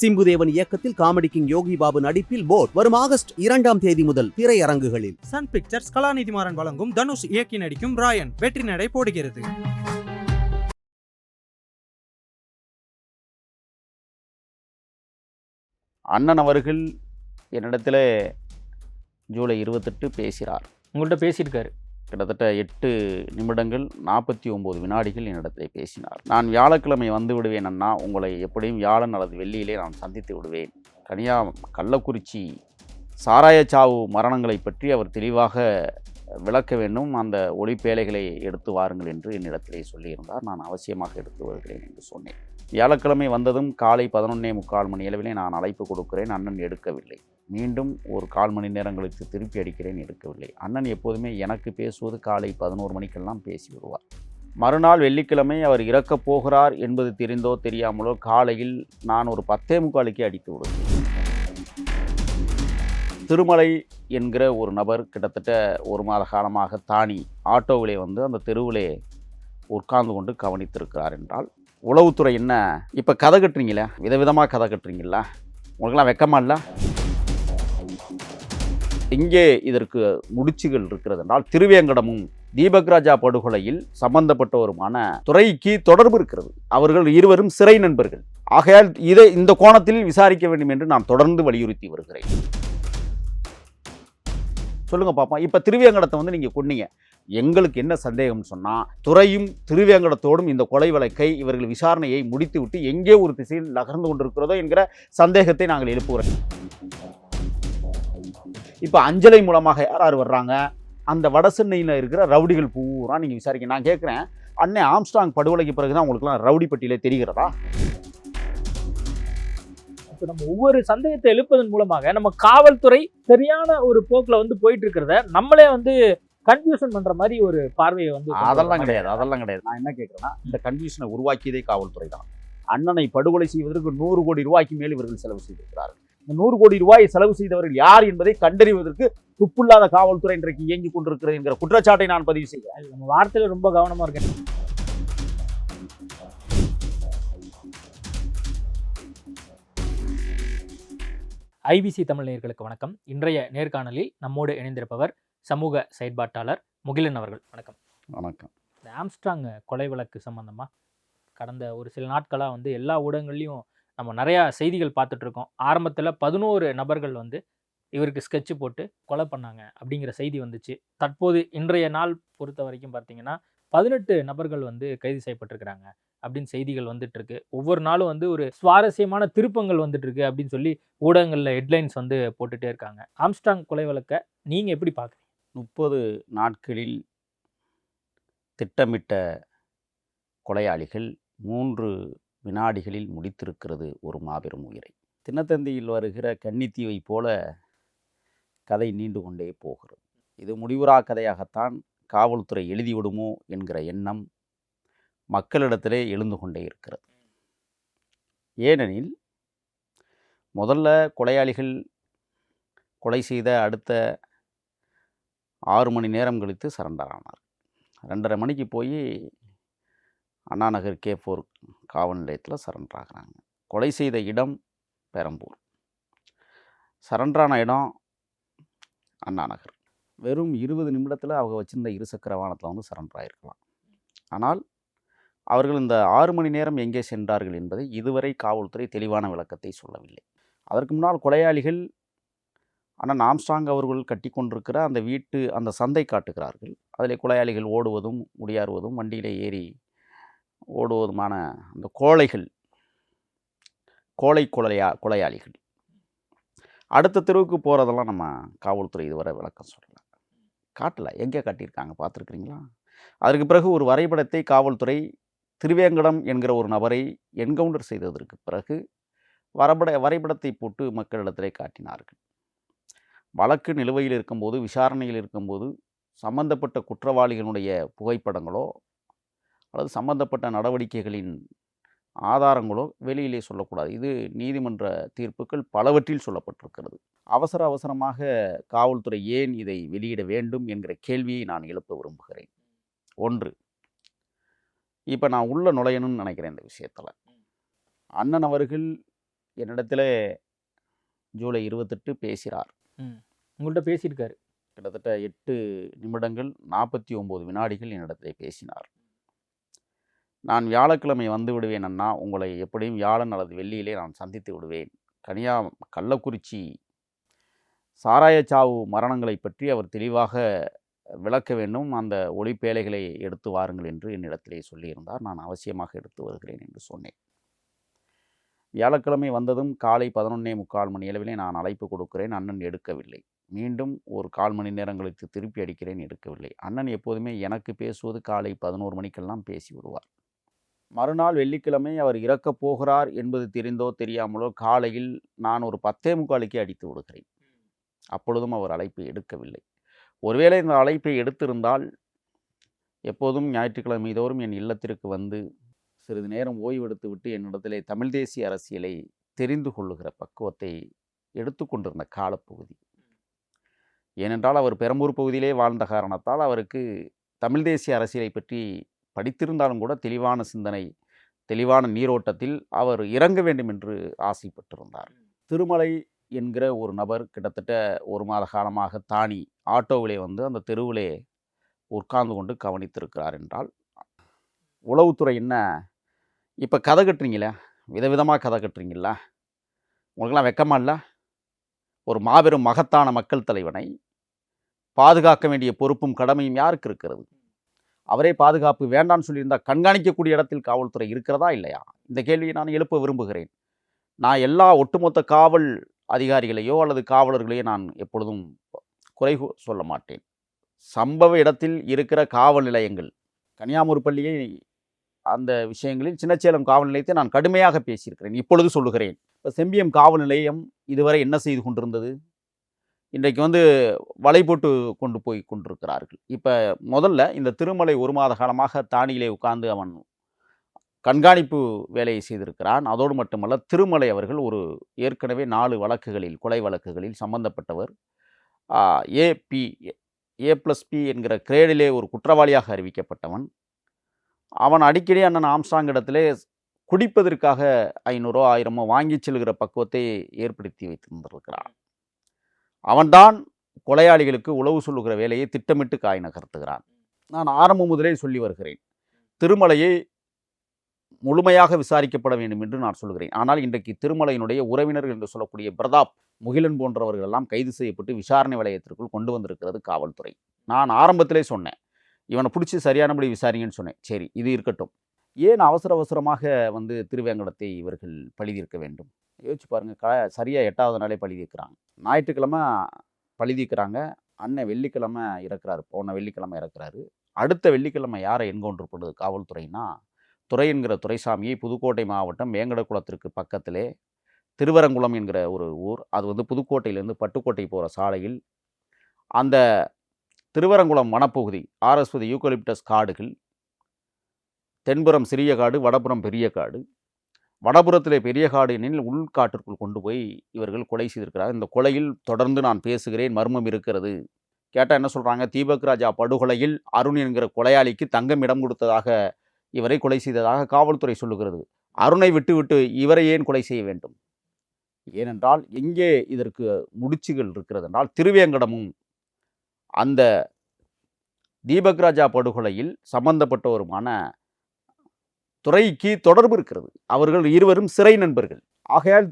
சிம்புதேவன் இயக்கத்தில் comedy king Yogi Babu நடிப்பில் boat வரும் ஆகஸ்ட் 2ஆம் தேதி முதல் திரையரங்குகளில். சன் பிக்சர்ஸ் கலாநிதி மாறன் வழங்கும் தனுஷ் இயக்கி நடிக்கும் ராயன் வெற்றி நடை போடுகிறது. அண்ணன் அவர்கள் என்னிடத்தில் ஜூலை 28 பேசுகிறார். உங்கள்கிட்ட பேசியிருக்காரு. கிட்டத்தட்ட 8 நிமிடங்கள் 49 வினாடிகள் என்னிடத்தில் பேசினார். நான் வியாழக்கிழமை வந்து விடுவேன் அண்ணா, உங்களை எப்படியும் வியாழன் அல்லது வெள்ளியிலே நான் சந்தித்து விடுவேன். கள்ளக்குறிச்சி சாராயச்சாவு மரணங்களை பற்றி அவர் தெளிவாக விளக்க வேண்டும், அந்த ஒளிப்பேழைகளை எடுத்து வாருங்கள் என்று என்னிடத்திலே சொல்லியிருந்தார். நான் அவசியமாக எடுத்து வருகிறேன் என்று சொன்னேன். வியாழக்கிழமை வந்ததும் காலை 11:45 மணி அளவிலே நான் அழைப்பு கொடுக்கிறேன். அண்ணன் எடுக்கவில்லை. மீண்டும் ஒரு 1/4 மணி நேரம் கழித்து திருப்பி அடிக்கிறேன், எடுக்கவில்லை. அண்ணன் எப்போதுமே எனக்கு பேசுவது காலை 11 மணிக்கெல்லாம் பேசி விடுவார். மறுநாள் வெள்ளிக்கிழமை அவர் இறக்கப் போகிறார் என்பது தெரிந்தோ தெரியாமலோ காலையில் நான் ஒரு 10:45க்கு அடித்து விடுவேன். திருமலை என்கிற ஒரு நபர் கிட்டத்தட்ட 1 மாத காலமாக தானி ஆட்டோவிலே வந்து அந்த தெருவிலே உட்கார்ந்து கொண்டு கவனித்திருக்கிறார் என்றால், உளவுத்துறை என்ன இப்போ கதை கட்டுறீங்களே, விதவிதமாக கதை கட்டுறீங்களா, உங்களுக்கெல்லாம் வெக்கமா இல்லை? இங்கே இதற்கு முடிச்சுகள் இருக்கிறது என்றால், திருவேங்கடமும் தீபக் ராஜா படுகொலையில் சம்பந்தப்பட்டவருமான துறைக்கு தொடர்பு இருக்கிறது. அவர்கள் இருவரும் சிறை நண்பர்கள். ஆகையால் இந்த கோணத்தில் விசாரிக்க வேண்டும் என்று நான் தொடர்ந்து வலியுறுத்தி வருகிறேன். சொல்லுங்க பாப்பா, இப்போ திருவேங்கடத்தை வந்து நீங்கள் கொன்னீங்க. எங்களுக்கு என்ன சந்தேகம்னு சொன்னால், துறையும் திருவேங்கடத்தோடும் இந்த கொலை வழக்கை இவர்கள் விசாரணையை முடித்துவிட்டு எங்கே ஒரு திசையில் நகர்ந்து கொண்டிருக்கிறதோ என்கிற சந்தேகத்தை நாங்கள் எழுப்புகிறோம். இப்போ அஞ்சலை மூலமாக யார் வர்றாங்க, அந்த வட சென்னையில் இருக்கிற ரவுடிகள் பூரா நீங்கள் விசாரிக்க. நான் கேட்குறேன், அன்னை ஆம்ஸ்ட்ராங் படுகொலைக்கு பிறகு தான் உங்களுக்குலாம் ரவுடி பட்டியலே தெரிகிறதா? இப்போ நம்ம ஒவ்வொரு சந்தேகத்தை எழுப்பதன் மூலமாக நம்ம காவல்துறை சரியான ஒரு போக்கில் வந்து போயிட்டு இருக்கிறத நம்மளே வந்து கன்ஃபியூஷன் பண்ற மாதிரி ஒரு பார்வையை வந்து அதெல்லாம் கிடையாது. நான் என்ன கேட்குறேன்னா, இந்த கன்ஃபியூஷனை உருவாக்கியதே காவல்துறை தான். அண்ணனை படுகொலை செய்வதற்கு 100 கோடி ரூபாய்க்கு மேல் இவர்கள் செலவு செய்திருக்கிறார்கள். இந்த 100 கோடி ரூபாய் செலவு செய்தவர்கள் யார் என்பதை கண்டறிவதற்கு துப்புள்ளாத காவல்துறை இன்றைக்கு இயங்கிக் கொண்டிருக்கிறது என்கிற குற்றச்சாட்டை நான் பதிவு செய்கிறேன். நம்ம வார்த்தையில ரொம்ப கவனமா இருக்கேன். ஐபிசி தமிழ் நேயர்களுக்கு வணக்கம். இன்றைய நேர்காணலில் நம்மோடு இணைந்திருப்பவர் சமூக செயற்பாட்டாளர் முகிலன் அவர்கள். வணக்கம். வணக்கம். இந்த ஆம்ஸ்ட்ராங் கொலை வழக்கு சம்பந்தமாக கடந்த ஒரு சில நாட்களாக வந்து எல்லா ஊடகங்கள்லையும் நம்ம நிறையா செய்திகள் பார்த்துட்டு இருக்கோம். ஆரம்பத்தில் 11 நபர்கள் வந்து இவருக்கு ஸ்கெட்சு போட்டு கொலை பண்ணாங்க அப்படிங்கிற செய்தி வந்துச்சு. தற்போது இன்றைய நாள் பொறுத்த வரைக்கும் பார்த்தீங்கன்னா 18 நபர்கள் வந்து கைது செய்யப்பட்டிருக்கிறாங்க அப்படின்னு செய்திகள் வந்துட்டு இருக்கு. ஒவ்வொரு நாளும் வந்து ஒரு சுவாரஸ்யமான திருப்பங்கள் வந்துட்டு இருக்கு அப்படின்னு சொல்லி ஊடகங்களில் ஹெட்லைன்ஸ் வந்து போட்டுட்டே இருக்காங்க. ஆம்ஸ்ட்ராங் கொலை வழக்கை நீங்க எப்படி பார்க்குறீங்க? 30 நாட்களில் திட்டமிட்ட கொலையாளிகள் 3 வினாடிகளில் முடித்திருக்கிறது ஒரு மாபெரும் உயிரை. தினத்தந்தியில் வருகிற கன்னித்தீவை போல கதை நீண்டு கொண்டே போகிறது. இது முடிவுறா கதையாகத்தான் காவல்துறை எழுதிவிடுமோ என்கிற எண்ணம் மக்களிடத்திலே எழுந்து கொண்டே இருக்கிறது. ஏனெனில் முதல்ல கொலையாளிகள் கொலை செய்த அடுத்த 6 மணி நேரம் கழித்து சரண்டர் ஆனார். 2:30 மணிக்கு போய் அண்ணா நகர் K4 காவல் நிலையத்தில் சரண்டர் ஆகிறாங்க. கொலை செய்த இடம் பெரம்பூர், சரண்டரான இடம் அண்ணா நகர். வெறும் 20 நிமிடத்தில் அவங்க வச்சிருந்த இருசக்கர வாகனத்தில் வந்து சரண்டர் ஆகிருக்கலாம். ஆனால் அவர்கள் இந்த 6 மணி நேரம் எங்கே சென்றார்கள் என்பதை இதுவரை காவல்துறை தெளிவான விளக்கத்தை சொல்லவில்லை. அதற்கு முன்னால் கொலையாளிகள் அண்ணன் ஆம்ஸ்ட்ராங் அவர்கள் கட்டி கொண்டிருக்கிற அந்த சந்தை காட்டுகிறார்கள். அதில் கொலையாளிகள் ஓடுவதும் முடியாறுவதும் வண்டியிலே ஏறி ஓடுவதுமான அந்த கொலையாளிகள் அடுத்த தெருவுக்கு போகிறதெல்லாம் நம்ம காவல்துறை இதுவரை விளக்கம் சொல்லலை, காட்டலை. எங்கே காட்டியிருக்காங்க பார்த்துருக்குறீங்களா? அதற்கு பிறகு ஒரு வரைபடத்தை காவல்துறை திருவேங்கடம் என்கிற ஒரு நபரை என்கவுண்டர் செய்ததற்கு பிறகு வரைபடத்தை போட்டு மக்களிடத்திலே காட்டினார்கள். வழக்கு நிலுவையில் இருக்கும்போது, விசாரணையில் இருக்கும்போது சம்பந்தப்பட்ட குற்றவாளிகளுடைய புகைப்படங்களோ அல்லது சம்பந்தப்பட்ட நடவடிக்கைகளின் ஆதாரங்களோ வெளியிலே சொல்லக்கூடாது. இது நீதிமன்ற தீர்ப்புகள் பலவற்றில் சொல்லப்பட்டிருக்கிறது. அவசரமாக காவல்துறை ஏன் இதை வெளியிட வேண்டும் என்கிற கேள்வியை நான் எழுப்ப விரும்புகிறேன். ஒன்று, இப்போ நான் உள்ள நுழையணும்னு நினைக்கிறேன் இந்த விஷயத்தில். அண்ணன் அவர்கள் என்னிடத்தில் ஜூலை 28 பேசினார். உங்கள்கிட்ட பேசியிருக்காரு. கிட்டத்தட்ட 8 நிமிடங்கள் 49 வினாடிகள் என்னிடத்தில் பேசினார். நான் வியாழக்கிழமை வந்து விடுவேன் அண்ணா, உங்களை எப்படியும் வியாழன் அல்லது வெள்ளியிலே நான் சந்தித்து விடுவேன். கள்ளக்குறிச்சி சாராயச்சாவு மரணங்களை பற்றி அவர் தெளிவாக விளக்க வேண்டும், அந்த ஒளிப்பேழைகளை எடுத்து வாருங்கள் என்று என்னிடத்திலே சொல்லியிருந்தார். நான் அவசியமாக எடுத்து வருகிறேன் என்று சொன்னேன். வியாழக்கிழமை வந்ததும் காலை 11:45 மணி அளவிலே நான் அழைப்பு கொடுக்கிறேன். அண்ணன் எடுக்கவில்லை. மீண்டும் ஒரு 1/4 மணி நேரம் கழித்து திருப்பி அடிக்கிறேன், எடுக்கவில்லை. அண்ணன் எப்போதுமே எனக்கு பேசுவது காலை 11 மணிக்கெல்லாம் பேசி விடுவார். மறுநாள் வெள்ளிக்கிழமை அவர் இறக்கப் போகிறார் என்பது தெரிந்தோ தெரியாமலோ காலையில் நான் ஒரு 10:45க்கே அடித்து விடுகிறேன். அப்பொழுதும் அவர் அழைப்பை எடுக்கவில்லை. ஒருவேளை இந்த அழைப்பை எடுத்திருந்தால் எப்போதும் ஞாயிற்றுக்கிழமை தோறும் என் இல்லத்திற்கு வந்து சிறிது நேரம் ஓய்வெடுத்து விட்டு என்னிடத்திலே தமிழ் தேசிய அரசியலை தெரிந்து கொள்ளுகிற பக்குவத்தை எடுத்துக்கொண்டிருந்த காலப்பகுதி. ஏனென்றால் அவர் பெரம்பூர் பகுதியிலே வாழ்ந்த காரணத்தால் அவருக்கு தமிழ் தேசிய அரசியலை பற்றி படித்திருந்தாலும் கூட தெளிவான சிந்தனை, தெளிவான நீரோட்டத்தில் அவர் இறங்க வேண்டும் என்று ஆசைப்பட்டிருந்தார். திருமலை என்கிற ஒரு நபர் கிட்டத்தட்ட 1 மாத காலமாக தானி ஆட்டோவிலே வந்து அந்த தெருவிலே உட்கார்ந்து கொண்டு கவனித்திருக்கிறார் என்றால், உளவுத்துறை என்ன இப்போ கதை கட்டுறீங்களே, விதவிதமாக கதை கட்டுறீங்களா, உங்களுக்கெல்லாம் வெக்கமா இல்லை? ஒரு மாபெரும் மகத்தான மக்கள் தலைவனை பாதுகாக்க வேண்டிய பொறுப்பும் கடமையும் யாருக்கு இருக்கிறது? அவரே பாதுகாப்பு வேண்டான்னு சொல்லியிருந்தால் கண்காணிக்கக்கூடிய இடத்தில் காவல்துறை இருக்கிறதா இல்லையா? இந்த கேள்வியை நான் எழுப்ப விரும்புகிறேன். நான் எல்லா ஒட்டுமொத்த காவல் அதிகாரிகளையோ அல்லது காவலர்களையோ நான் எப்பொழுதும் குறை சொல்ல மாட்டேன். சம்பவ இடத்தில் இருக்கிற காவல் நிலையங்கள், கன்னியாகுமரி பள்ளியை அந்த விஷயங்களில் சின்னச்சேலம் காவல் நிலையத்தை நான் கடுமையாக பேசியிருக்கிறேன். இப்பொழுது சொல்லுகிறேன். இப்போ செம்பியம் காவல் நிலையம் இதுவரை என்ன செய்து கொண்டிருந்தது? இன்றைக்கு வந்து வலை போட்டு கொண்டு போய் கொண்டிருக்கிறார்கள். இப்போ முதல்ல இந்த திருமலை 1 மாத காலமாக தானியிலே உட்கார்ந்து அவன் கண்காணிப்பு வேலையை செய்திருக்கிறான். அதோடு மட்டுமல்ல, திருமலை அவர்கள் ஒரு ஏற்கனவே 4 வழக்குகளில், கொலை வழக்குகளில் சம்பந்தப்பட்டவர். A+P என்கிற கிரேடிலே ஒரு குற்றவாளியாக அறிவிக்கப்பட்டவன். அவன் அடிக்கடி அண்ணன் ஆம்ஸ்ட்ராங் இடத்திலே குடிப்பதற்காக 500 1000 வாங்கி செல்கிற பக்குவத்தை ஏற்படுத்தி வைத்திருந்திருக்கிறான். அவன்தான் கொலையாளிகளுக்கு உளவு சொல்லுகிற வேலையை திட்டமிட்டு காய் நகர்த்துகிறான். நான் ஆரம்பம் முதலே சொல்லி வருகிறேன், திருமலையை முழுமையாக விசாரிக்கப்பட வேண்டும் என்று நான் சொல்கிறேன். ஆனால் இன்றைக்கு திருமலையினுடைய உறவினர்கள் என்று சொல்லக்கூடிய பிரதாப், முகிலன் போன்றவர்கள் எல்லாம் கைது செய்யப்பட்டு விசாரணை வளையத்திற்குள் கொண்டு வந்திருக்கிறது காவல்துறை. நான் ஆரம்பத்திலே சொன்னேன், இவனை பிடிச்சி சரியானபடி விசாரிங்கன்னு சொன்னேன். சரி, இது இருக்கட்டும். ஏன் அவசரமாக வந்து திருவேங்கடத்தை இவர்கள் பழி தீர்க்க வேண்டும்? யோசிச்சு பாருங்கள். சரியாக 8வது நாளே பழி தீர்க்கிறாங்க. ஞாயிற்றுக்கிழமை பழி தீர்க்கிறாங்க. அண்ணன் வெள்ளிக்கிழமை இறக்குறாரு. போன வெள்ளிக்கிழமை இறக்குறாரு. அடுத்த வெள்ளிக்கிழமை யாரை என்கவுண்டர் பண்ணுது காவல்துறைனா, துரை என்கிற துரைசாமியை புதுக்கோட்டை மாவட்டம் வேங்கடகுளத்திற்கு பக்கத்திலே திருவரங்குளம் என்கிற ஒரு ஊர், அது வந்து புதுக்கோட்டையிலேருந்து பட்டுக்கோட்டை போகிற சாலையில், அந்த திருவரங்குளம் வனப்பகுதி ஆர்எஸ்பதி யூக்கலிப்டஸ் காடுகள், தென்புறம் சிறிய காடு, வடபுறம் பெரிய காடு. வடபுறத்திலே பெரிய காடு எனில் உள்காட்டிற்குள் கொண்டு போய் இவர்கள் கொலை செய்திருக்கிறார். இந்த கொலையில் தொடர்ந்து நான் பேசுகிறேன், மர்மம் இருக்கிறது. கேட்டால் என்ன சொல்கிறாங்க? தீபக் ராஜா படுகொலையில் அருண் என்கிற கொலையாளிக்கு தங்கம் இடம் கொடுத்ததாக, இவரை கொலை செய்ததாக காவல்துறை சொல்லுகிறது. அருணை விட்டுவிட்டு இவரை ஏன் கொலை செய்ய வேண்டும்? ஏனென்றால் எங்கே இதற்கு முடிச்சுகள் இருக்கிறது என்றால், திருவேங்கடமும் அந்த தீபக் ராஜா படுகொலையில் சம்பந்தப்பட்டவருமான துறைக்கு தொடர்பு இருக்கிறது. அவர்கள் இருவரும் சிறை நண்பர்கள். ஆகையால்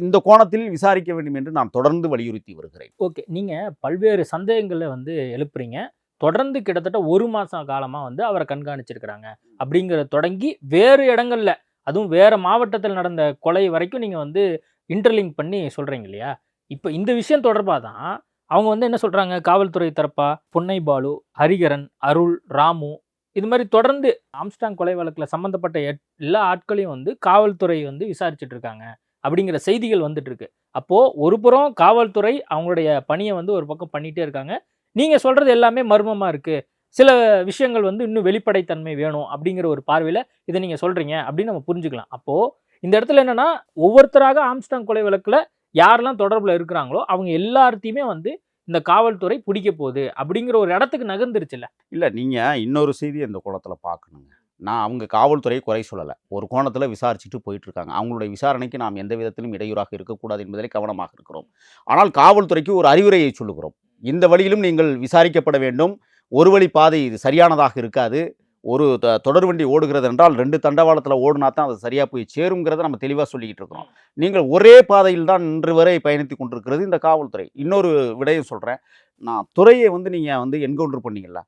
இந்த கோணத்தில் விசாரிக்க வேண்டும் என்று நான் தொடர்ந்து வலியுறுத்தி வருகிறேன். ஓகே, நீங்கள் பல்வேறு சந்தேகங்களை வந்து எழுப்புறீங்க. தொடர்ந்து கிட்டத்தட்ட 1 மாதம் காலமாக வந்து அவரை கண்காணிச்சிருக்கிறாங்க அப்படிங்கிறத தொடங்கி வேறு இடங்களில், அதுவும் வேறு மாவட்டத்தில் நடந்த கொலை வரைக்கும் நீங்கள் வந்து இன்டர்லிங்க் பண்ணி சொல்கிறீங்க இல்லையா? இப்போ இந்த விஷயம் தொடர்பாக தான் அவங்க வந்து என்ன சொல்கிறாங்க, காவல்துறை தரப்பா பொன்னை பாலு, ஹரிகரன், அருள், ராமு, இது மாதிரி தொடர்ந்து ஆம்ஸ்ட்ராங் கொலை வழக்கில் சம்மந்தப்பட்ட எல்லா ஆட்களையும் வந்து காவல்துறை வந்து விசாரிச்சுட்டு இருக்காங்க அப்படிங்கிற செய்திகள் வந்துட்டு இருக்கு. அப்போது ஒரு புறம் காவல்துறை அவங்களுடைய பணியை வந்து ஒரு பக்கம் பண்ணிகிட்டே இருக்காங்க. நீங்கள் சொல்கிறது எல்லாமே மர்மமாக இருக்குது, சில விஷயங்கள் வந்து இன்னும் வெளிப்படைத்தன்மை வேணும் அப்படிங்கிற ஒரு பார்வையில் இதை நீங்கள் சொல்கிறீங்க அப்படின்னு நம்ம புரிஞ்சுக்கலாம். அப்போது இந்த இடத்துல என்னென்னா, ஒவ்வொருத்தராக ஆம்ஸ்ட்ராங் கொலை வழக்கில் யாரெல்லாம் தொடர்பில் இருக்கிறாங்களோ அவங்க எல்லாத்தையுமே வந்து இந்த காவல்துறை பிடிக்க போகுது அப்படிங்கிற ஒரு இடத்துக்கு நகர்ந்துருச்சுல்ல? இல்லை, நீங்கள் இன்னொரு செய்தி இந்த குளத்தில் பார்க்கணுங்க. நான் அவங்க காவல்துறையை குறை சொல்லலை. ஒரு கோணத்தில் விசாரிச்சுட்டு போயிட்டுருக்காங்க. அவங்களுடைய விசாரணைக்கு நாம் எந்த விதத்திலும் இடையூறாக இருக்கக்கூடாது என்பதிலே கவனமாக இருக்கிறோம். ஆனால் காவல்துறைக்கு ஒரு அறிவுரையை சொல்லுகிறோம். இந்த வழியிலும் நீங்கள் விசாரிக்கப்பட வேண்டும். ஒரு வழி பாதை இது சரியானதாக இருக்காது. ஒரு தொடர் வண்டி ஓடுகிறது என்றால் 2 தண்டவாளத்தில் ஓடுனா தான் அது சரியாக போய் சேருங்கிறத நம்ம தெளிவாக சொல்லிக்கிட்டு இருக்கிறோம். நீங்கள் ஒரே பாதையில் தான் இன்று வரை பயணித்து கொண்டிருக்கிறது இந்த காவல்துறை. இன்னொரு விடயம் சொல்கிறேன். நான் துறையை நீங்கள் என்கவுண்டர் பண்ணீங்கல்ல,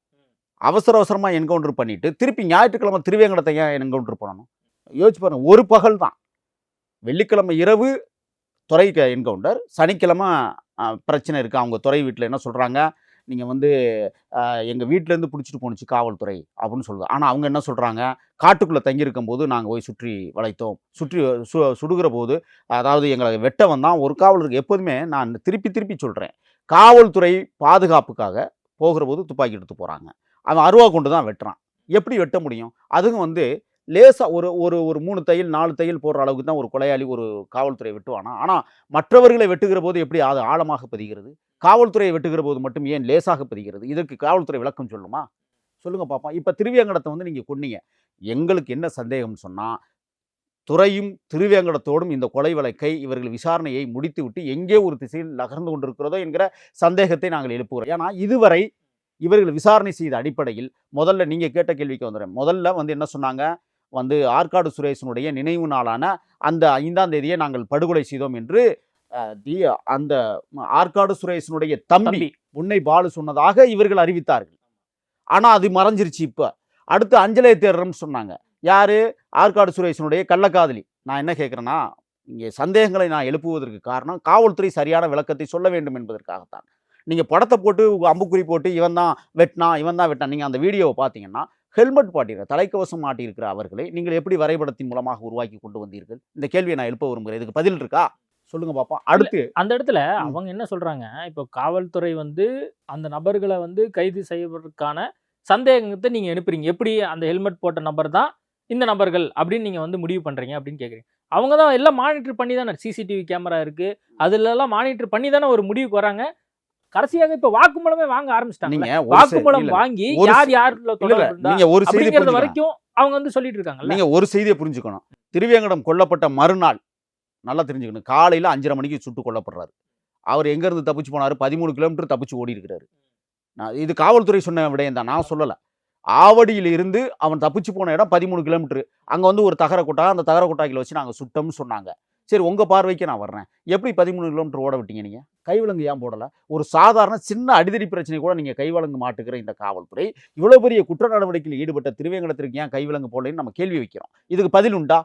அவசரமாக என்கவுண்டர் பண்ணிட்டு திருப்பி ஞாயிற்றுக்கிழமை திருவேங்கடத்தை ஏன் என்கவுண்டர் பண்ணணும்? யோசிச்சு பாருங்க. ஒரு பகல் தான். வெள்ளிக்கிழமை இரவு துறை என்கவுண்டர், சனிக்கிழமை பிரச்சனை இருக்குது. அவங்க துறை வீட்டில் என்ன சொல்கிறாங்க, நீங்கள் எங்கள் வீட்டிலேருந்து பிடிச்சிட்டு போணுச்சு காவல்துறை அப்படின்னு சொல்லுது. ஆனால் அவங்க என்ன சொல்கிறாங்க, காட்டுக்குள்ளே தங்கியிருக்கும் போது நாங்கள் போய் சுற்றி வளைத்தோம், சுற்றி சுடுகிற போது அதாவது எங்களை வெட்ட வந்தான் ஒரு காவலருக்கு. எப்போதுமே நான் திருப்பி சொல்கிறேன், காவல்துறை பாதுகாப்புக்காக போகிற போது துப்பாக்கி எடுத்து போகிறாங்க. அவன் அருவா கொண்டு தான் வெட்டுறான். எப்படி வெட்ட முடியும்? அதுவும் லேசாக ஒரு 3 தையல் 4 தையல் போடுற அளவுக்கு தான் ஒரு கொலையாளி ஒரு காவல்துறை வெட்டுவானா? ஆனால் மற்றவர்களை வெட்டுகிற போது எப்படி அது ஆழமாக பதிகிறது? காவல்துறையை வெட்டுகிற போது மட்டும் ஏன் லேசாக பதிகிறது? இதற்கு காவல்துறை விளக்கம் சொல்லுமா? சொல்லுங்க பார்ப்போம். இப்போ திருவேங்கடத்தை நீங்கள் கொன்னீங்க. எங்களுக்கு என்ன சந்தேகம்னு சொன்னால், துறையும் திருவேங்கடத்தோடும் இந்த கொலை வழக்கை இவர்கள் விசாரணையை முடித்துவிட்டு எங்கே ஒரு திசையில் நகர்ந்து கொண்டிருக்கிறதோ என்கிற சந்தேகத்தை நாங்கள் எழுப்புகிறோம். ஏன்னா இதுவரை இவர்கள் விசாரணை செய்த அடிப்படையில் முதல்ல நீங்கள் கேட்ட கேள்விக்கு வந்துடுறேன். முதல்ல என்ன சொன்னாங்க, ஆற்காடு சுரேஷனுடைய நினைவு நாளான அந்த 5ஆம் தேதியை நாங்கள் படுகொலை செய்தோம் என்று அந்த ஆற்காடு சுரேஷனுடைய தம்பி உன்னை பாலு சொன்னதாக இவர்கள் அறிவித்தார்கள். ஆனால் அது மறைஞ்சிருச்சு. இப்போ அடுத்து அஞ்சலை தேடுறோம்னு சொன்னாங்க. யாரு? ஆற்காடு சுரேஷனுடைய கள்ளக்காதலி. நான் என்ன கேட்குறேன்னா, இங்கே சந்தேகங்களை நான் எழுப்புவதற்கு காரணம் காவல்துறை சரியான விளக்கத்தை சொல்ல வேண்டும் என்பதற்காகத்தான். நீங்கள் படத்தை போட்டு அம்புக்குறி போட்டு இவன் தான் வெட்டினான். நீங்கள் அந்த வீடியோவை பார்த்தீங்கன்னா ஹெல்மெட் மாட்டியிருக்க, தலைக்கவசம் மாட்டியிருக்கிற அவர்களை நீங்கள் எப்படி வரைபடத்தின் மூலமாக உருவாக்கி கொண்டு வந்தீர்கள்? இந்த கேள்வியை நான் எழுப்ப விரும்புகிறேன். இதுக்கு பதில் இருக்கா? சொல்லுங்க பாப்போம். அடுத்து அந்த இடத்துல அவங்க என்ன சொல்றாங்க, இப்போ காவல்துறை அந்த நபர்களை கைது செய்வதற்கான சந்தேகத்தை நீங்க எழுப்புறீங்க. எப்படி அந்த ஹெல்மெட் போட்ட நபர் தான் இந்த நபர்கள் அப்படின்னு நீங்க முடிவு பண்றீங்க அப்படின்னு கேக்குறீங்க. அவங்க தான் எல்லாம் மானிட்டர் பண்ணி தானே, சிசிடிவி கேமரா இருக்கு, அதுல எல்லாம் மானிட்டர் பண்ணி தானே ஒரு முடிவுக்கு வராங்க. கடைசியாக இப்ப வாக்குமூலமே வாங்க ஆரம்பிச்சிட்டாங்க. வாக்குமூலம் வாங்கி யாருல தொடர்பு வரைக்கும் அவங்க சொல்லிட்டு இருக்காங்க. நீங்க ஒரு செய்தியை புரிஞ்சுக்கணும். திருவேங்கடம் கொல்லப்பட்ட மறுநாள் நல்லா தெரிஞ்சுக்கணும், காலையில் 5:30 மணிக்கு சுட்டு கொல்லப்படுறாரு. அவர் எங்கேருந்து தப்பிச்சு போனார்? 13 கிலோமீட்டர் தப்பிச்சு ஓடி இருக்கிறாரு. இது காவல்துறை சொன்ன விடயம் தான், நான் சொல்லலை. ஆவடியில் இருந்து அவன் தப்பிச்சு போன இடம் 13 கிலோமீட்டர். அங்கே ஒரு தகர கொட்டா, அந்த தகர கொட்டாக்கில் வச்சு நாங்கள் சுட்டோம்னு சொன்னாங்க. சரி, உங்கள் பார்வைக்கு நான் வர்றேன். எப்படி 13 கிலோமீட்டர் ஓட விட்டீங்க? நீங்கள் கைவிலங்கு ஏன் போடலை? ஒரு சாதாரண சின்ன அடிதடி பிரச்சனை கூட நீங்கள் கைவிலங்கு மாட்டுக்கிற இந்த காவல்துறை இவ்வளோ பெரிய குற்ற நடவடிக்கையில் ஈடுபட்ட திருவேங்கடத்திற்கு ஏன் கைவிலங்கு போடலைன்னு நம்ம கேள்வி வைக்கிறோம். இதுக்கு பதில் உண்டா?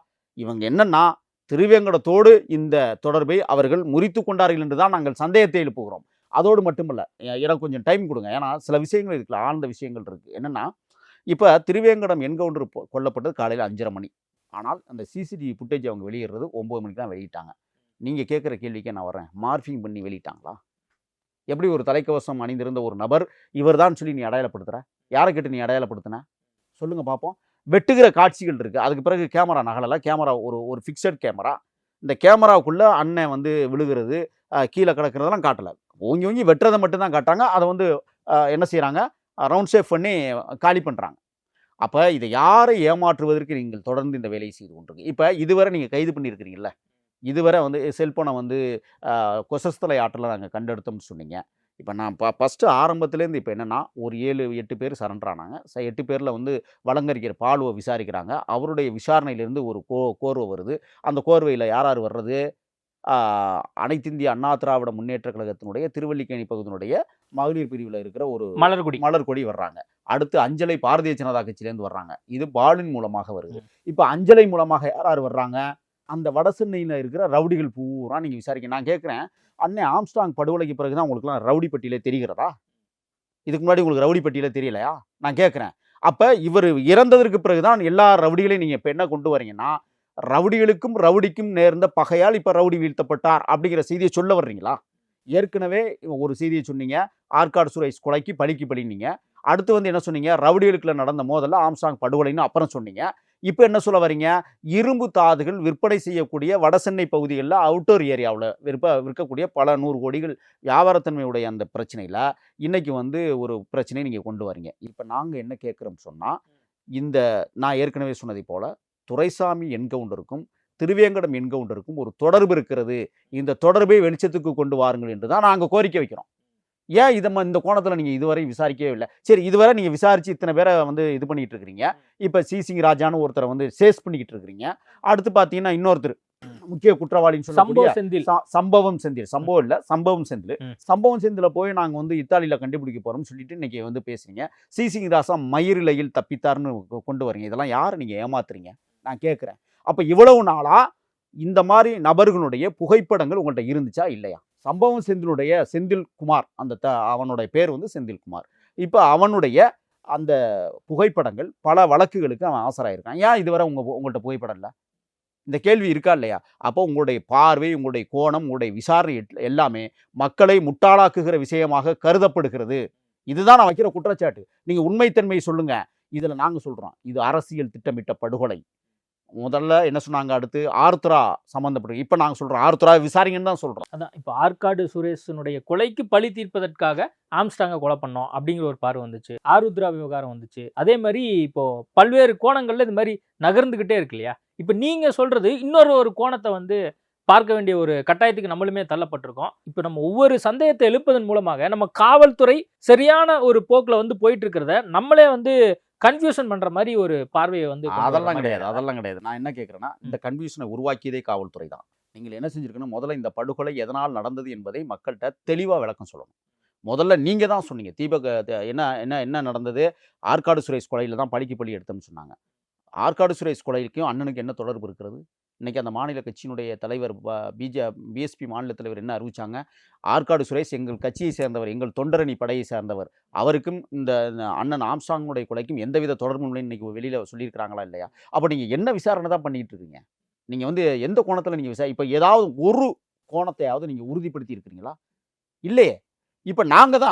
இவங்க என்னன்னா, திருவேங்கடத்தோடு இந்த தொடர்பை அவர்கள் முறித்து கொண்டார்கள் என்று தான் நாங்கள் சந்தேகத்தை எழுப்புகிறோம். அதோடு மட்டுமல்ல, எனக்கு கொஞ்சம் டைம் கொடுங்க. ஏன்னா சில விஷயங்கள் இருக்குல்ல, ஆழ்ந்த விஷயங்கள் இருக்குது. என்னென்னா, இப்போ திருவேங்கடம் என்கவுண்டர் கொல்லப்பட்டது காலையில் 5:30 மணி. ஆனால் அந்த சிசிடிவி ஃபுட்டேஜ் அவங்க வெளியிடுறது 9 மணிக்கு தான் வெளியிட்டாங்க. நீங்கள் கேட்குற கேள்விக்கே நான் வரேன். மார்ஃபிங் பண்ணி வெளியிட்டாங்களா? எப்படி ஒரு தலைக்கவசம் அணிந்திருந்த ஒரு நபர் இவர் தான் சொல்லி நீ அடையாளப்படுத்துகிற? யாரை கேட்டு நீ அடையாளப்படுத்தின? சொல்லுங்கள் பார்ப்போம். வெட்டுகிற காட்சிகள் இருக்குது. அதுக்கு பிறகு கேமரா நகலலை. கேமரா ஒரு ஃபிக்ஸட் கேமரா. இந்த கேமராவுக்குள்ளே அண்ணன் விழுகிறது, கீழே கிடக்கிறதெல்லாம் காட்டலை. ஓங்கி வெட்டுறதை மட்டும்தான் காட்டாங்க. அதை என்ன செய்கிறாங்க, ரவுண்ட் ஷேப் பண்ணி காலி பண்ணுறாங்க. அப்போ இதை யாரை ஏமாற்றுவதற்கு நீங்கள் தொடர்ந்து இந்த வேலையை செய்து கொண்டிருக்கு? இப்போ இதுவரை நீங்கள் கைது பண்ணியிருக்கிறீங்கள, இதுவரை செல்ஃபோனை கொசஸ்தலை ஆற்றில் நாங்கள் கண்டெடுத்தோம்னு சொன்னீங்க. இப்போ நான் ஃபஸ்ட்டு ஆரம்பத்துலேருந்து இப்போ என்னென்னா, ஒரு 7-8 பேர் சரண்டர் ஆனாங்க. 8 பேரில் வழங்கறிஞர் பாலுவை விசாரிக்கிறாங்க. அவருடைய விசாரணையிலேருந்து ஒரு கோர்வை வருது. அந்த கோர்வையில் யார் வர்றது? அனைத்திந்திய அண்ணா திராவிட முன்னேற்ற கழகத்தினுடைய திருவல்லிக்கேணி பகுதியினுடைய மகளிர் பிரிவில் இருக்கிற ஒரு மலர்கொடி வர்றாங்க. அடுத்து அஞ்சலை பாரதிய ஜனதா கட்சியிலேருந்து வர்றாங்க. இது பாலின் மூலமாக வருது. இப்போ அஞ்சலை மூலமாக யார் வர்றாங்க? அந்த வடசென்னையில் இருக்கிற ரவுடிகள் பூரா நீங்கள் விசாரிக்க. நான் கேட்குறேன், அண்ணே ஆம்ஸ்ட்ராங் படுகொலைக்கு பிறகு தான் உங்களுக்குலாம் ரவுடி பட்டியலே தெரிகிறதா? இதுக்கு முன்னாடி உங்களுக்கு ரவுடி பட்டியலே தெரியலையா? நான் கேட்குறேன். அப்போ இவர் இறந்ததற்கு பிறகு தான் எல்லா ரவுடிகளையும் நீங்கள் இப்போ என்ன கொண்டு வரீங்கன்னா, ரவுடிகளுக்கும் ரவுடிக்கும் நேர்ந்த பகையால் இப்போ ரவுடி வீழ்த்தப்பட்டார் அப்படிங்கிற செய்தியை சொல்ல வர்றீங்களா? ஏற்கனவே ஒரு செய்தியை சொன்னீங்க, ஆற்காடு சுரேஷ் கொலைக்கு பழிக்கு பழினீங்க. அடுத்து என்ன சொன்னீங்க, ரவுடிகளுக்குள்ள நடந்த மோதலில் ஆம்ஸ்ட்ராங் படுகொலைன்னு அப்புறம் சொன்னீங்க. இப்போ என்ன சொல்ல வரீங்க, இரும்பு தாதுகள் விற்பனை செய்யக்கூடிய வடசென்னை பகுதிகளில் அவுட்டோர் ஏரியாவில் விற்கக்கூடிய பல 100 கோடிகள் வியாபாரத்தன்மையுடைய அந்த பிரச்சனையில் இன்றைக்கி ஒரு பிரச்சனையை நீங்கள் கொண்டு வரீங்க. இப்போ நாங்கள் என்ன கேட்குறோம் சொன்னால், இந்த நான் ஏற்கனவே சொன்னதை போல துரைசாமி என்கவுண்டருக்கும் திருவேங்கடம் என்கவுண்டருக்கும் ஒரு தொடர்பு இருக்கிறது. இந்த தொடர்பை வெளிச்சத்துக்கு கொண்டு வாருங்கள் என்று தான் நாங்கள் கோரிக்கை வைக்கிறோம். ஏன் இந்த கோணத்தில் நீங்கள் இதுவரை விசாரிக்கவே இல்லை? சரி, இதுவரை நீங்கள் விசாரித்து இத்தனை பேரை இது பண்ணிட்டு இருக்கிறீங்க. இப்போ சிசிங் ராஜான்னு ஒருத்தரை சேஸ் பண்ணிக்கிட்டு இருக்கிறீங்க. அடுத்து பார்த்தீங்கன்னா இன்னொருத்தர் முக்கிய குற்றவாளின்னு சொல்லக்கூடிய சம்பவம் செந்தில். சம்பவம் செந்தில் போய் நாங்கள் இத்தாலியில கண்டுபிடிக்க போறோம்னு சொல்லிட்டு இன்னைக்கு பேசுறீங்க. சிசிங் ராசா மயிரிழையில் தப்பித்தார்னு கொண்டு வரீங்க. இதெல்லாம் யாரை நீங்க ஏமாத்துறீங்க நான் கேட்குறேன். அப்ப இவ்வளவு நாளா இந்த மாதிரி நபர்களுடைய புகைப்படங்கள் உங்கள்கிட்ட இருந்துச்சா இல்லையா? சம்பவம் செந்தில் குமார், அவனுடைய பேர் செந்தில்குமார். இப்போ அவனுடைய அந்த புகைப்படங்கள் பல வழக்குகளுக்கு அவன் ஆசராயிருக்கான். ஏன் இதுவரை உங்கள்கிட்ட புகைப்படம் இல்லை? இந்த கேள்வி இருக்கா இல்லையா? அப்போ உங்களுடைய பார்வை, உங்களுடைய கோணம், உங்களுடைய விசாரணை எல்லாமே மக்களை முட்டாளாக்குகிற விஷயமாக கருதப்படுகிறது. இதுதான் நான் வைக்கிற குற்றச்சாட்டு. நீங்க உண்மைத்தன்மையை சொல்லுங்க. இதுல நாங்க சொல்றோம், இது அரசியல் திட்டமிட்ட படுகொலை. முதல்ல என்ன சொன்னாங்க, அடுத்து ஆருத்ரா சம்பந்தப்பட்டு, இப்ப நாங்க சொல்றோம் ஆருத்ரா விசாரிங்கன்னு தான் சொல்றோம். அதான் இப்போ ஆற்காடு சுரேஷனுடைய கொலைக்கு பழி தீர்ப்பதற்காக ஆம்ஸ்டாங்க கொலை பண்ணோம் அப்படிங்கிற ஒரு பார்வை வந்துச்சு. ஆருத்ரா விவகாரம் வந்துச்சு. அதே மாதிரி இப்போ பல்வேறு கோணங்கள்ல இது மாதிரி நகர்ந்துகிட்டே இருக்கு இல்லையா? இப்ப நீங்க சொல்றது இன்னொரு கோணத்தை பார்க்க வேண்டிய ஒரு கட்டாயத்துக்கு நம்மளுமே தள்ளப்பட்டிருக்கோம். இப்போ நம்ம ஒவ்வொரு சந்தேகத்தை எழுப்பதன் மூலமாக நம்ம காவல்துறை சரியான ஒரு போக்குல போயிட்டு இருக்கிறத நம்மளே கன்ஃபியூஷன் பண்ற மாதிரி ஒரு பார்வையை அதெல்லாம் கிடையாது. நான் என்ன கேட்கிறேன்னா, இந்த கன்ஃபியூஷனை உருவாக்கியதே காவல்துறை தான். நீங்கள் என்ன செஞ்சிருக்கணும், முதல்ல இந்த படுகொலை எதனால் நடந்தது என்பதை மக்கள்கிட்ட தெளிவா விளக்கம் சொல்லணும். முதல்ல நீங்க தான் சொன்னீங்க, என்ன நடந்தது, ஆற்காடு சுரேஷ் கொலையில தான் பழிக்கு பழி எடுத்தோம்னு சொன்னாங்க. ஆற்காடு சுரேஷ் கொலைக்கும் அண்ணனுக்கு என்ன தொடர்பு இருக்கிறது? இன்னைக்கு அந்த மாநில கட்சியினுடைய தலைவர் பிஎஸ்பி மாநில தலைவர் என்ன அறிவிச்சாங்க, ஆற்காடு சுரேஷ் எங்கள் கட்சியை சேர்ந்தவர், எங்கள் தொண்டரணி படையை சேர்ந்தவர், அவருக்கும் இந்த அண்ணன் ஆம்ஸ்ட்ராங்குடைய கொலைக்கும் எந்தவித தொடர்பும் இல்லைன்னு இன்னைக்கு வெளியில சொல்லியிருக்கிறாங்களா இல்லையா? அப்போ நீங்க என்ன விசாரணை தான் பண்ணிட்டு இருக்கீங்க? நீங்க எந்த கோணத்துல நீங்க இப்போ ஏதாவது ஒரு கோணத்தையாவது நீங்க உறுதிப்படுத்தி இருக்கிறீங்களா? இல்லையே. இப்போ நாங்க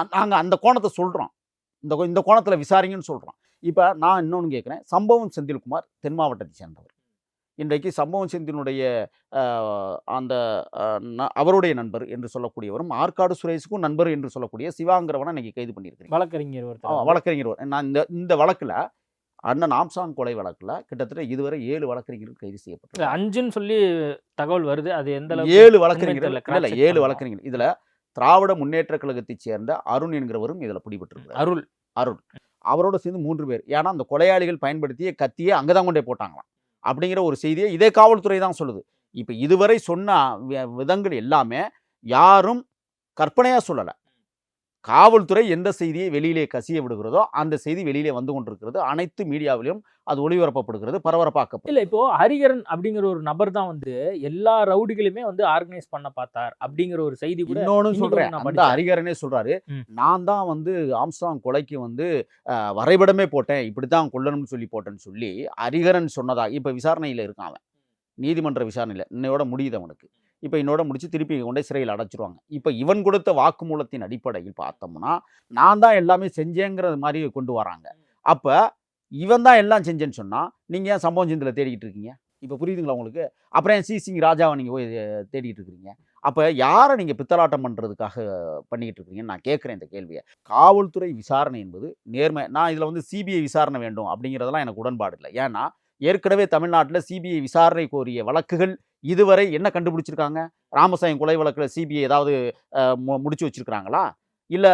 அந்த கோணத்தை சொல்றோம், இந்த கோணத்துல விசாரிங்கன்னு சொல்றோம். இப்போ நான் இன்னொன்று கேட்குறேன், சம்பவம் செந்தில்குமார் தென் மாவட்டத்தை சேர்ந்தவர். இன்றைக்கு சம்பவம் செந்தினுடைய அவருடைய நண்பர் என்று சொல்லக்கூடியவரும் ஆற்காடு சுரேஷுக்கும் நண்பர் என்று சொல்லக்கூடிய சிவாங்கிறவனை இன்னைக்கு கைது பண்ணியிருக்கிறேன். வழக்கறிஞர். நான் இந்த வழக்கில் அண்ணன் ஆம்ஸ்ட்ராங் கொலை வழக்கில் கிட்டத்தட்ட இதுவரை 7 வழக்கறிஞர்கள் கைது செய்யப்பட்டு 5ன்னு சொல்லி தகவல் வருது. அது எந்த 7 வழக்கறிஞர்கள் 7 வழக்கறிஞர்கள். இதுல திராவிட முன்னேற்ற கழகத்தைச் சேர்ந்த அருண் என்கிறவரும் இதுல பிடிபட்டிருக்கிறார். அருள் அவரோட சேர்ந்து 3 பேர். ஏன்னா அந்த கொலையாளிகள் பயன்படுத்திய கத்தியை அங்கதான் கொண்டே போட்டாங்களாம் அப்படிங்கிற ஒரு செய்தியை இதே காவல்துறை தான் சொல்லுது. இப்ப இதுவரை சொன்ன விதங்கள் எல்லாமே யாரும் கற்பனையா சொல்லல. காவல்துறை எந்த செய்தியை வெளியிலே கசிய விடுகிறதோ அந்த செய்தி வெளியிலே வந்து கொண்டிருக்கிறது. அனைத்து மீடியாவிலும் அது ஒளிபரப்பப்படுகிறது, பரபரப்பாக்கப்படுது. இல்ல இப்போ ஹரிகரன் அப்படிங்கிற ஒரு நபர் தான் எல்லா ரவுடிகளுமே ஆர்கனைஸ் பண்ண பார்த்தார் அப்படிங்கிற ஒரு செய்தி கூட. இன்னொன்னு சொல்றேன், அந்த ஹரிகரனே சொல்றாரு, நான் தான் ஆம்ஸ்ட்ராங் கொலைக்கு வரைபடமே போட்டேன், இப்படித்தான் கொல்லணும்னு சொல்லி போட்டேன்னு சொல்லி ஹரிகரன் சொன்னதா இப்ப விசாரணையில இருக்கான். அவன் நீதிமன்ற விசாரணையில இன்னையோட முடியுது அவனுக்கு. இப்போ இன்னோட முடிச்சு திருப்பி கொண்டே சிறையில் அடைச்சிருவாங்க. இப்போ இவன் கொடுத்த வாக்குமூலத்தின் அடிப்படையில் பார்த்தோம்னா நான் தான் எல்லாமே செஞ்சேங்கிற மாதிரி கொண்டு வராங்க. அப்போ இவன் தான் எல்லாம் செஞ்சேன்னு சொன்னால் நீங்கள் ஏன் சம்பவம் செந்தில் தேடிக்கிட்டு இருக்கீங்க? இப்போ புரியுதுங்களா உங்களுக்கு? அப்புறம் ஏன் சிசிங் ராஜாவை நீங்கள் போய் தேடிட்டு இருக்கிறீங்க? அப்போ யாரை நீங்கள் பித்தலாட்டம் பண்ணுறதுக்காக பண்ணிக்கிட்டு இருக்கீங்கன்னு நான் கேட்குறேன் இந்த கேள்வியை. காவல்துறை விசாரணை என்பது நேர்மை. நான் இதில் சிபிஐ விசாரணை வேண்டும் அப்படிங்கிறதெல்லாம் எனக்கு உடன்பாடு இல்லை. ஏன்னா ஏற்கனவே தமிழ்நாட்டில் சிபிஐ விசாரணை கோரிய வழக்குகள் இதுவரை என்ன கண்டுபிடிச்சிருக்காங்க? ராமசாயம் கொலை வழக்கில் சிபிஐ ஏதாவது முடிச்சு வச்சிருக்கிறாங்களா? இல்லை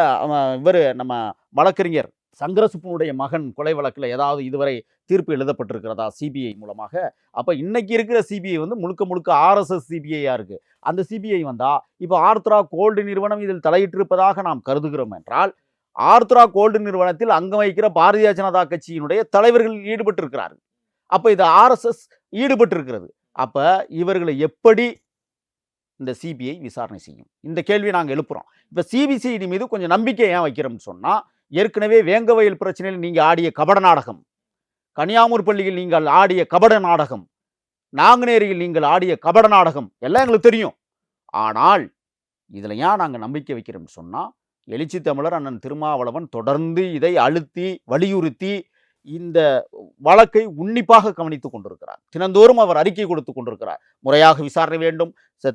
இவர் நம்ம வழக்கறிஞர் சங்கரசுப்பனுடைய மகன் கொலை வழக்கில் ஏதாவது இதுவரை தீர்ப்பு எழுதப்பட்டிருக்கிறதா சிபிஐ மூலமாக? அப்போ இன்னைக்கு இருக்கிற சிபிஐ முழுக்க ஆர்எஸ்எஸ் சிபிஐயா இருக்கு. அந்த சிபிஐ வந்தா இப்போ ஆர்த்ரா கோல்டு நிறுவனம் இதில் தலையிட்டிருப்பதாக நாம் கருதுகிறோம் என்றால், ஆர்த்ரா கோல்டு நிறுவனத்தில் அங்கம் வகிக்கிற பாரதிய ஜனதா கட்சியினுடைய தலைவர்கள் ஈடுபட்டிருக்கிறார்கள். அப்போ இது ஆர்எஸ்எஸ் ஈடுபட்டு இருக்கிறது. அப்ப இவர்களை எப்படி இந்த சிபிஐ விசாரணை செய்யும்? இந்த கேள்வியை நாங்கள் எழுப்புறோம். இப்ப சிபிசிஐடி மீது கொஞ்சம் நம்பிக்கை ஏன் வைக்கிறோம்னு சொன்னா, ஏற்கனவே வேங்கவயல் பிரச்சனையில் நீங்க ஆடிய கபட நாடகம், கனியாமூர் பள்ளியில் நீங்கள் ஆடிய கபட நாடகம், நாங்குநேரியில் நீங்கள் ஆடிய கபட நாடகம் எல்லாம் எங்களுக்கு தெரியும். ஆனால் இதுல ஏன் நாங்கள் நம்பிக்கை வைக்கிறோம்னு சொன்னா, எழுச்சி தமிழர் அண்ணன் திருமாவளவன் தொடர்ந்து இதை அழுத்தி வலியுறுத்தி இந்த வழக்கை உன்னிப்பாக கவனித்துக் கொண்டிருக்கிறார். தினந்தோறும் அவர் அறிக்கை கொடுத்து கொண்டிருக்கிறார். முறையாக விசாரணை வேண்டும்,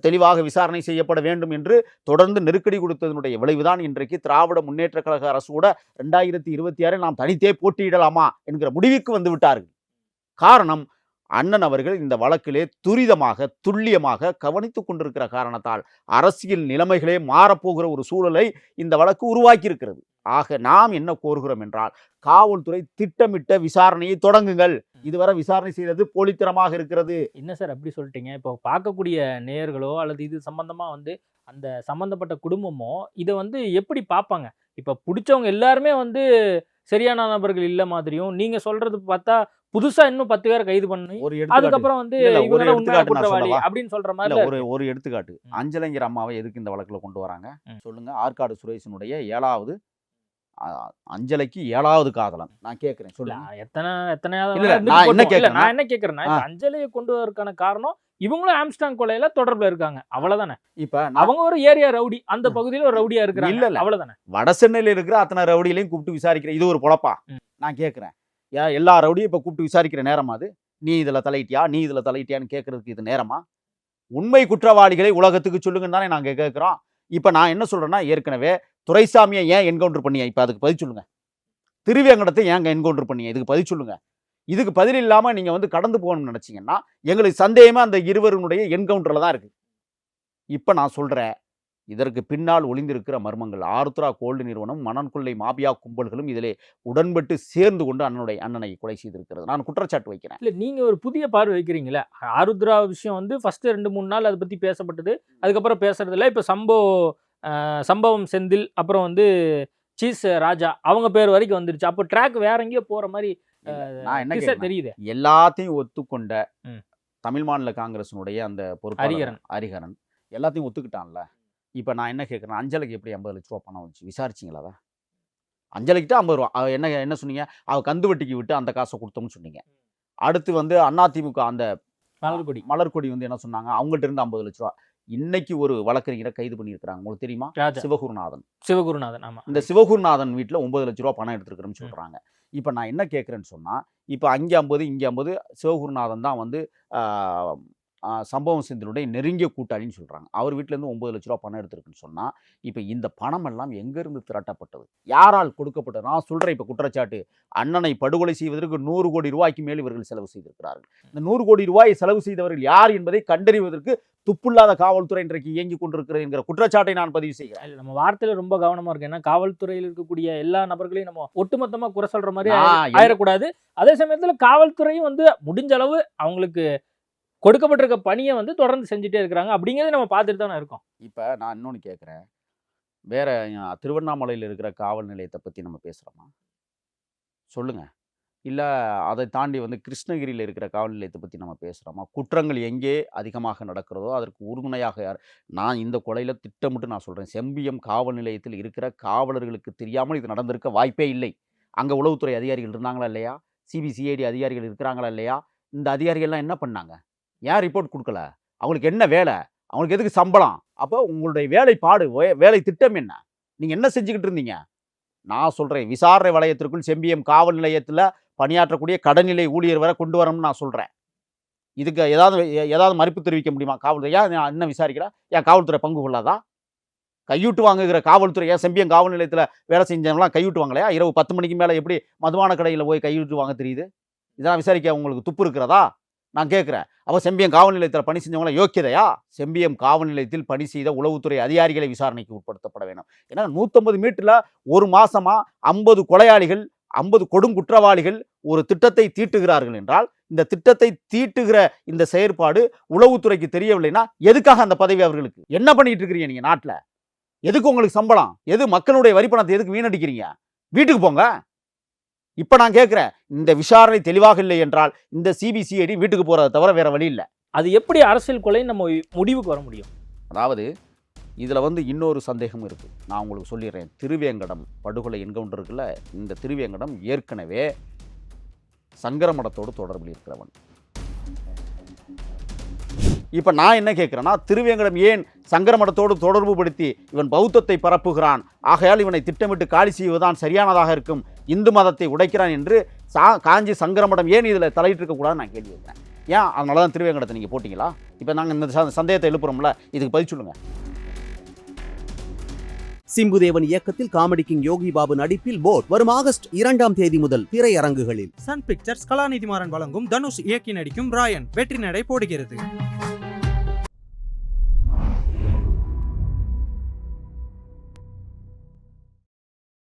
தெளிவாக விசாரணை செய்யப்பட வேண்டும் என்று தொடர்ந்து நெருக்கடி கொடுத்ததனுடைய விளைவுதான் இன்றைக்கு திராவிட முன்னேற்ற கழக அரசு கூட 2026 நாம் தனித்தே போட்டியிடலாமா என்கிற முடிவுக்கு வந்து விட்டார்கள். காரணம், அண்ணன் அவர்கள் இந்த வழக்கிலே துரிதமாக துல்லியமாக கவனித்துக் கொண்டிருக்கிற காரணத்தால் அரசியல் நிலைமைகளே மாறப்போகிற ஒரு சூழலை இந்த வழக்கு உருவாக்கி இருக்கிறது. ஆக நாம் என்ன கோருகிறோம் என்றால், காவல்துறை திட்டமிட்ட விசாரணையை தொடங்குங்கள். இதுவரை விசாரணை செய்தது போலித்தனமாக இருக்கிறது. என்ன சார் அப்படி சொல்லிட்டீங்க? இப்போ பார்க்கக்கூடிய நேயர்களோ அல்லது இது சம்பந்தமா வந்து அந்த சம்பந்தப்பட்ட குடும்பமோ இதை வந்து எப்படி பார்ப்பாங்க? இப்போ பிடிச்சவங்க எல்லாருமே வந்து சரியான நபர்கள் இல்ல மாதிரியும், நீங்க சொல்றது பார்த்தா புதுசா இன்னும் 10 பேரை கைது பண்ணி ஒரு எடுத்துக்காட்டு அதுக்கப்புறம் வந்து இல்ல, ஒரு இவங்க தான் உண்மையான எடுத்துக்காட்டு நான் குற்றவாளி சொல்லவா? அப்படின்னு சொல்ற இல்ல, மாதிரி ஒரு எடுத்துக்காட்டு. ம். அஞ்சலைங்கிற அம்மாவை எதுக்கு இந்த வழக்குல கொண்டு வராங்க ம். சொல்லுங்க. ஆற்காடு சுரேஷனுடைய 7வது அஞ்சலைக்கு 7வது காதலன். நான் கேட்கிறேன், இல்ல, சொல்லுங்க. எத்தனையாவது இல்ல, இருந்துட்டு நான் என்ன போட்டோம். இல்ல, கேட்கிறேன்னா, நான் என்ன கேட்கிறேன்னா, இப்ப அஞ்சலியை கொண்டு வரதுக்கான காரணம் இவங்களும் ஆம்ஸ்டாங் கொலையில தொடர்புல இருக்காங்க, அவ்வளவுதானே? இப்ப நான் அவங்க ஒரு ஏரியா ரவுடி, அந்த பகுதியில ஒரு ரவுடியா இருக்கிறாங்க, இல்ல. அவ்வளவுதானே? வட சென்னையில இருக்கிற அத்தனை ரவுடிகளையும் கூப்பிட்டு விசாரிக்கிற இது ஒரு பொழப்பா? ம். நான் கேட்கிறேன், எல்லா ரவுடியும் இப்ப கூப்பிட்டு விசாரிக்கிற நேரமா அது? நீ இதுல தலையிட்டியா, நீ இதுல தலையிட்டியான்னு கேட்கறதுக்கு இது நேரமா? உண்மை குற்றவாளிகளை உலகத்துக்கு சொல்லுங்கன்னு தானே நாங்க கேட்கிறோம். இப்ப நான் என்ன சொல்றேன்னா, ஏற்கனவே துரைசாமியை ஏன் என்கவுண்டர் பண்ணியா? இப்ப அதுக்கு பதில் சொல்லுங்க. திருவேங்கடத்தை ஏங்க என்கவுண்டர் பண்ணியா? இதுக்கு பதில் சொல்லுங்க. இதுக்கு பதில் இல்லாம நீங்க வந்து கடந்து போகணும்னு நினைச்சீங்கன்னா, எங்களுக்கு சந்தேகமா அந்த இருவருடைய என்கவுண்டர்ல தான் இருக்கு. இப்ப நான் சொல்றேன், இதற்கு பின்னால் ஒளிந்திருக்கிற மர்மங்கள், ஆருத்ரா கோல்டு நிறுவனம், மணல் கொள்ளை மாபியா கும்பல்களும் இதிலே உடன்பட்டு சேர்ந்து கொண்டு அண்ணனை கொலை செய்திருக்கிறது. நான் குற்றச்சாட்டு வைக்கிறேன். இல்ல, நீங்க ஒரு புதிய பார்வை வைக்கிறீங்களே. ஆருத்ரா விஷயம் வந்து ஃபர்ஸ்ட் 2-3 நாள் அதை பத்தி பேசப்பட்டது, அதுக்கப்புறம் பேசுறது இல்ல. இப்ப சம்பவம் செந்தில், அப்புறம் வந்து சீஸ் ராஜா அவங்க பேர் வரைக்கும் வந்துருச்சு. அப்போ ட்ராக் வேற எங்கேயோ போற மாதிரி நான் என்ன திசை கேட்கிறேன், தெரியுது. எல்லாத்தையும் ஒத்துக்கொண்ட ம். தமிழ் மாநில காங்கிரசினுடைய அந்த பொறுப்பாளர் ஹரிஹரன் எல்லாத்தையும் ஒத்துக்கிட்டான்ல. இப்ப நான் என்ன கேட்கிறேன், அஞ்சலிக்கு எப்படி 50 லட்ச ரூபா பணம் வந்துச்சு? விசாரிச்சிங்களா? அதை அஞ்சலிக்கிட்ட 50 ரூபா என்ன சொன்னீங்க? அவ கந்து வட்டிக்கு விட்டு அந்த காசை கொடுத்தோம்னு சொன்னீங்க. அடுத்து வந்து அதிமுக அந்த மலர்கொடி வந்து என்ன சொன்னாங்க? அவங்கள்ட்ட இருந்து 50 லட்ச ரூபா. இன்னைக்கு ஒரு வழக்கறிஞரை கைது பண்ணியிருக்கிறாங்க, உங்களுக்கு தெரியுமா? சிவகுருநாதன். ஆமா, இந்த சிவகுருநாதன் வீட்டில் 9 லட்ச ரூபா பணம் எடுத்துருக்கிறேன்னு சொல்றாங்க. இப்ப நான் என்ன கேட்கிறேன்னு சொன்னா, இப்ப அங்கே 50 இங்கே 50, சிவகுருநாதன் தான் வந்து சம்பவம் செந்திலுடைய நெருங்கிய கூட்டாளின்னு சொல்றாங்க. அவர் வீட்டுல இருந்து 9 லட்ச ரூபா பணம் எடுத்திருக்குன்னு சொன்னா, இப்ப இந்த பணம் எல்லாம் எங்கிருந்து திரட்டப்பட்டது? யாரால் கொடுக்கப்பட்டது? நான் சொல்றேன், இப்ப குற்றச்சாட்டு, அண்ணனை படுகொலை செய்வதற்கு 100 கோடி ரூபாய்க்கு மேல் இவர்கள் செலவு செய்திருக்கிறார்கள். இந்த 100 கோடி ரூபாயை செலவு செய்தவர்கள் யார் என்பதை கண்டறிவதற்கு துப்புள்ளாத காவல்துறை இன்றைக்கு இயங்கிக் கொண்டிருக்கிறது என்கிற குற்றச்சாட்டை நான் பதிவு செய்கிறேன். நம்ம வார்த்தையில ரொம்ப கவனமா இருக்கு. ஏன்னா காவல்துறையில் இருக்கக்கூடிய எல்லா நபர்களையும் நம்ம ஒட்டுமொத்தமா குறை சொல்ற மாதிரி ஆயிடக்கூடாது. அதே சமயத்துல காவல்துறையும் வந்து முடிஞ்ச அளவு அவங்களுக்கு கொடுக்கப்பட்டிருக்க பணியை வந்து தொடர்ந்து செஞ்சுட்டே இருக்கிறாங்க அப்படிங்கிறத நம்ம பார்த்துட்டு தானே இருக்கோம். இப்ப நான் இன்னொன்னு கேட்கிறேன், வேற திருவண்ணாமலையில் இருக்கிற காவல் நிலையத்தை பத்தி நம்ம பேசுறோமா? சொல்லுங்க. இல்ல அதை தாண்டி வந்து கிருஷ்ணகிரியில் இருக்கிற காவல் நிலையத்தை பத்தி நம்ம பேசுறோமா? குற்றங்கள் எங்கே அதிகமாக நடக்கிறதோ அதற்கு உறுதுணையாக யார்? நான் இந்த கொலையில திட்டமிட்டு நான் சொல்றேன், செம்பியம் காவல் நிலையத்தில் இருக்கிற காவலர்களுக்கு தெரியாமல் இது நடந்திருக்க வாய்ப்பே இல்லை. அங்க உளவுத்துறை அதிகாரிகள் இருந்தாங்களா இல்லையா? சிபிசிஐடி அதிகாரிகள் இருக்கிறாங்களா இல்லையா? இந்த அதிகாரிகள்லாம் என்ன பண்ணாங்க? ஏன் ரிப்போர்ட் கொடுக்கல? அவங்களுக்கு என்ன வேலை? அவங்களுக்கு எதுக்கு சம்பளம்? அப்போ உங்களுடைய வேலைப்பாடு, வேலை திட்டம் என்ன? நீங்க என்ன செஞ்சுக்கிட்டு இருந்தீங்க? நான் சொல்றேன், விசாரணை வளையத்திற்குள் செம்பியம் காவல் நிலையத்தில் பணியாற்றக்கூடிய கடைநிலை ஊழியர் வரை கொண்டு வரணும்னு நான் சொல்றேன். இதுக்கு ஏதாவது மறுப்பு தெரிவிக்க முடியுமா காவல்துறை? ஏன் என்ன விசாரிக்கிறா? ஏன் காவல்துறை பங்கு கொள்ளாதா? கையூட்டு வாங்குகிற காவல்துறை ஏன் செம்பியம் காவல் நிலையத்தில் வேலை செஞ்சவங்களாம் கையூட்டு வாங்கலையா? இரவு 10 மணிக்கு மேலே எப்படி மதுபான கடையில் போய் கையூட்டு வாங்க தெரியுது? இதெல்லாம் விசாரிக்க உங்களுக்கு துப்பு இருக்கிறதா? நான் கேட்குறேன். அப்போ செம்பியம் காவல் நிலையத்தில் பணி செஞ்சவங்களாம் யோக்கியதையா? செம்பியம் காவல் நிலையத்தில் பணி செய்த உளவுத்துறை அதிகாரிகளை விசாரணைக்கு உட்படுத்தப்பட வேண்டும். ஏன்னா 150 மீட்டரில் ஒரு மாசமா 50 கொலையாளிகள், 50 கொடுங்குற்றவாளிகள் ஒரு திட்டத்தை தீட்டுகிறார்கள் என்றால், இந்த திட்டத்தை தீட்டுகிற இந்த செயற்பாடு உளவுத்துறைக்கு தெரியவில்லைன்னா எதுக்காக அந்த பதவி அவர்களுக்கு? என்ன பண்ணிட்டு இருக்கிறீங்க நீங்க நாட்டில்? எதுக்கு உங்களுக்கு சம்பளம்? எது மக்களுடைய வரிப்பணத்தை எதுக்கு வீணடிக்கிறீங்க? வீட்டுக்கு போங்க. இப்ப நான் கேட்கிறேன், இந்த விசாரணை தெளிவாக இல்லை என்றால் இந்த சிபிசிஐடி வீட்டுக்கு போறதை தவிர வேற வழி இல்லை. அது எப்படி அரசியல் கொலை நம்ம முடிவுக்கு வர முடியும்? அதாவது இதுல வந்து இன்னொரு சந்தேகம் இருக்கு. நான் உங்களுக்கு சொல்லிடுறேன். திருவேங்கடம் படுகொலை என்கவுண்டர் இருக்குல்ல, இந்த திருவேங்கடம் ஏற்கனவே சங்கரமடத்தோடு தொடர்பில் இருக்கிறவன். இப்ப நான் என்ன கேட்கிறேன்னா, திருவேங்கடம் ஏன் சங்கரமடத்தோடு தொடர்பு படுத்தி இவன் பௌத்தத்தை பரப்புகிறான், ஆகையால் இவனை திட்டமிட்டு காலி செய்வதுதான் சரியானதாக இருக்கும், இந்து மதத்தை உடைக்கிறான் என்று காஞ்சி சங்கரமடம் ஏன் இதில் தலையிட்டு இருக்கக்கூடாதுன்னு நான் கேள்வி வைக்கிறேன். ஏன் அதனால தான் திருவேங்கடத்தை நீங்கள் போட்டிங்களா? இப்போ நாங்கள் இந்த சந்தேகத்தை எழுப்புறோம்ல, இதுக்கு பதில் சொல்லுங்கள். சிம்புதேவன் இயக்கத்தில் காமெடி கிங் யோகி பாபு நடிப்பில் போட் வரும் ஆகஸ்ட் 2ஆம் தேதி முதல் திரையரங்குகளில். சன் பிக்சர்ஸ் கலாநிதிமாறன் வழங்கும் தனுஷ் இயக்கி நடிக்கும் ராயன் வெற்றி நடை போடுகிறது.